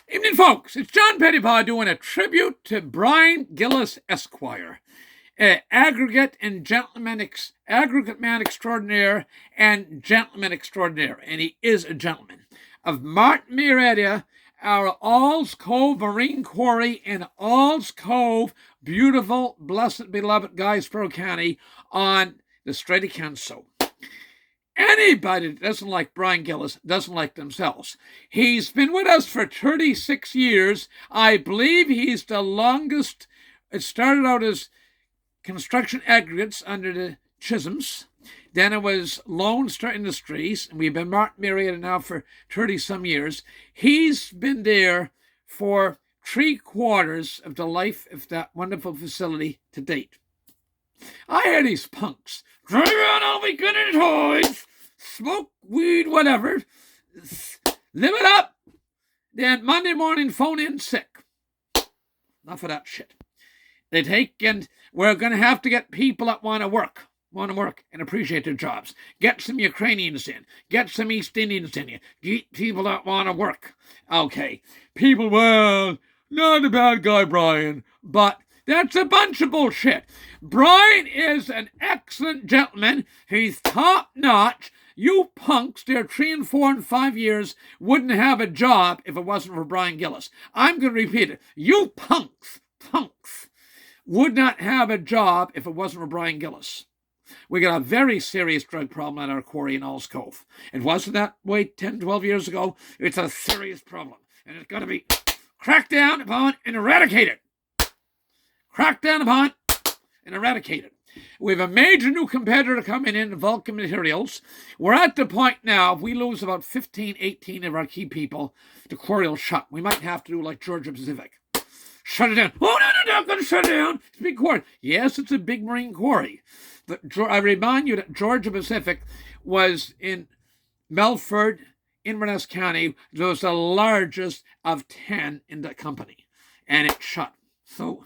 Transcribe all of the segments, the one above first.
Evening, folks. It's John Pettipas doing a tribute to Brian Gillis, Esquire, aggregate man extraordinaire and gentleman extraordinaire, and he is a gentleman. Of Martin Marietta, our Auld Cove Marine Quarry in Auld Cove, beautiful, blessed, beloved Guysborough County on the Strait of Canso. Anybody that doesn't like Brian Gillis doesn't like themselves. He's been with us for 36 years. I believe he's the longest. It started out as construction aggregates under the Chisholms. Then it was Lone Star Industries, and we've been Martin Marietta now for 30-some years. He's been there for 3/4 of the life of that wonderful facility to date. I hear these punks drive around all weekend in toys, smoke weed, whatever, live it up, then Monday morning phone in sick. Enough of that shit. They take, and we're going to have to get people that want to work and appreciate their jobs. Get some Ukrainians in. Get some East Indians in. Get people that want to work. Okay. People, well, not a bad guy, Brian, but that's a bunch of bullshit. Brian is an excellent gentleman. He's top-notch. You punks, there 3 and 4 and 5 years, wouldn't have a job if it wasn't for Brian Gillis. I'm going to repeat it. You punks, would not have a job if it wasn't for Brian Gillis. We got a very serious drug problem at our quarry in Auld Cove. It wasn't that way 10, 12 years ago. It's a serious problem. And it's got to be cracked down upon and eradicated. Cracked down upon and eradicated. We have a major new competitor coming in, Vulcan Materials. We're at the point now, if we lose about 15, 18 of our key people, the quarry will shut. We might have to do like Georgia Pacific. Shut it down. Oh, no, I'm going to shut it down. It's a big quarry. Yes, it's a big marine quarry. But I remind you that Georgia Pacific was in Melford, Inverness County. It was the largest of 10 in the company. And it shut. So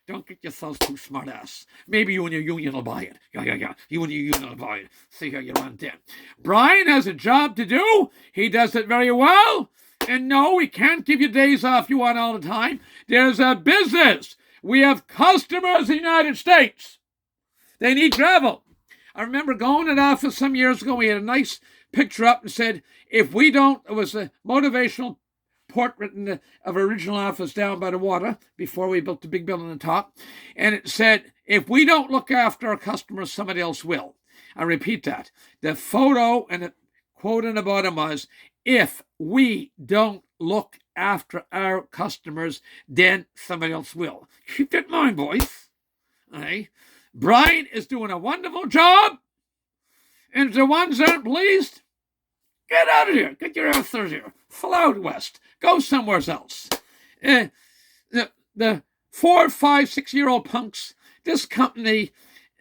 don't get yourselves too smart ass. Maybe you and your union will buy it. Yeah. You and your union will buy it. See how you run it in. Brian has a job to do. He does it very well. And no, we can't give you days off you want all the time. There's a business. We have customers in the United States. They need travel. I remember going to the office some years ago. We had a nice picture up and said, if we don't, it was a motivational portrait of original office down by the water before we built the big building on the top. And it said, if we don't look after our customers, somebody else will. I repeat that. The photo and the quote in the bottom was, if we don't look after our customers, then somebody else will. Keep that in mind, boys. Okay. Brian is doing a wonderful job. And if the ones that aren't pleased, get out of here. Get your ass out of here. Fly out west. Go somewhere else. The 4, 5, 6-year-old punks, this company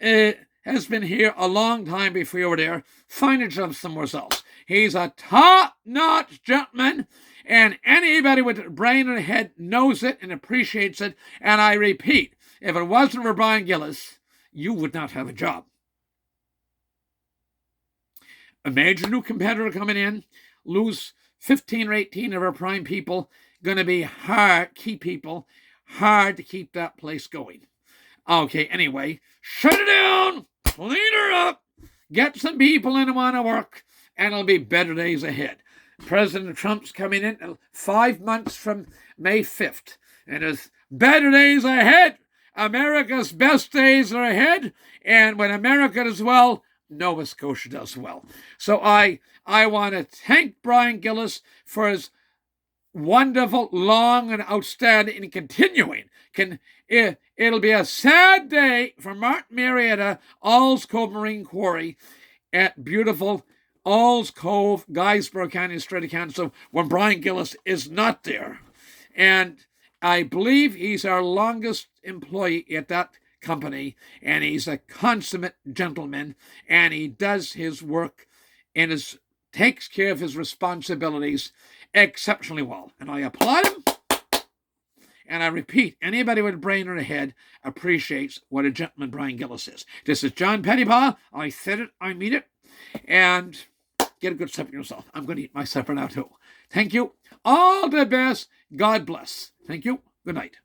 has been here a long time before you were there. Find a job somewhere else. He's a top-notch gentleman, and anybody with a brain in a head knows it and appreciates it. And I repeat, if it wasn't for Brian Gillis, you would not have a job. A major new competitor coming in, lose 15 or 18 of our prime people, going to be hard, key people, hard to keep that place going. Okay, anyway, shut it down, clean her up, get some people in who want to work, and it'll be better days ahead. President Trump's coming in 5 months from May 5th, and there's better days ahead. America's best days are ahead, and when America does well, Nova Scotia does well. So I want to thank Brian Gillis for his wonderful, long, and outstanding and continuing. It'll be a sad day for Martin Marietta, Auld Cove Marine Quarry at beautiful Auld Cove, Guysborough County, Strait of Canso, when Brian Gillis is not there. And I believe he's our longest employee at that company, and he's a consummate gentleman, and he does his work and takes care of his responsibilities exceptionally well. And I applaud him. And I repeat, anybody with a brain or a head appreciates what a gentleman Brian Gillis is. This is John Pettipas. I said it, I mean it. And get a good supper yourself. I'm going to eat my supper now too. Thank you. All the best. God bless. Thank you. Good night.